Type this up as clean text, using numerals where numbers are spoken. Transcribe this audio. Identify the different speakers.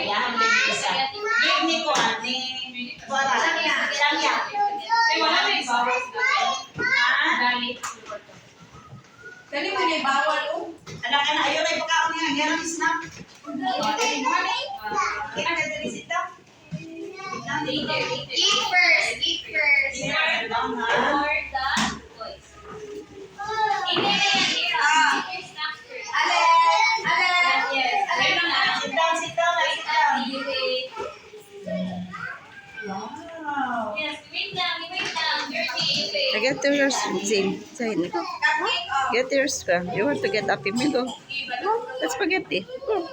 Speaker 1: Yan, isa. Give ni ko, ni Wala. Samya.
Speaker 2: Ay, wala na yung bawal. Galit. Kali mo niya bawal, oh.
Speaker 1: Anak ka na, ayaw na ipakaon niya. Yan ang snap. Kaya ka din sita.
Speaker 3: Eat first. Eat first.
Speaker 2: For the boys. Hindi na yan, Ira. Your snacks first.
Speaker 3: Alin! Alin!
Speaker 2: Yes.
Speaker 3: Alin
Speaker 2: Ayun
Speaker 3: na.
Speaker 2: na.
Speaker 1: Sit down, sit down, sit down. Wow.
Speaker 2: Yes, wait lang, wait lang. Dirty, wait.
Speaker 4: Get to yours, Zane. Zane, go.
Speaker 3: Cupcake, oh.
Speaker 4: Get yours. You want to get Happy Meal? Go. Let's spaghetti. Go.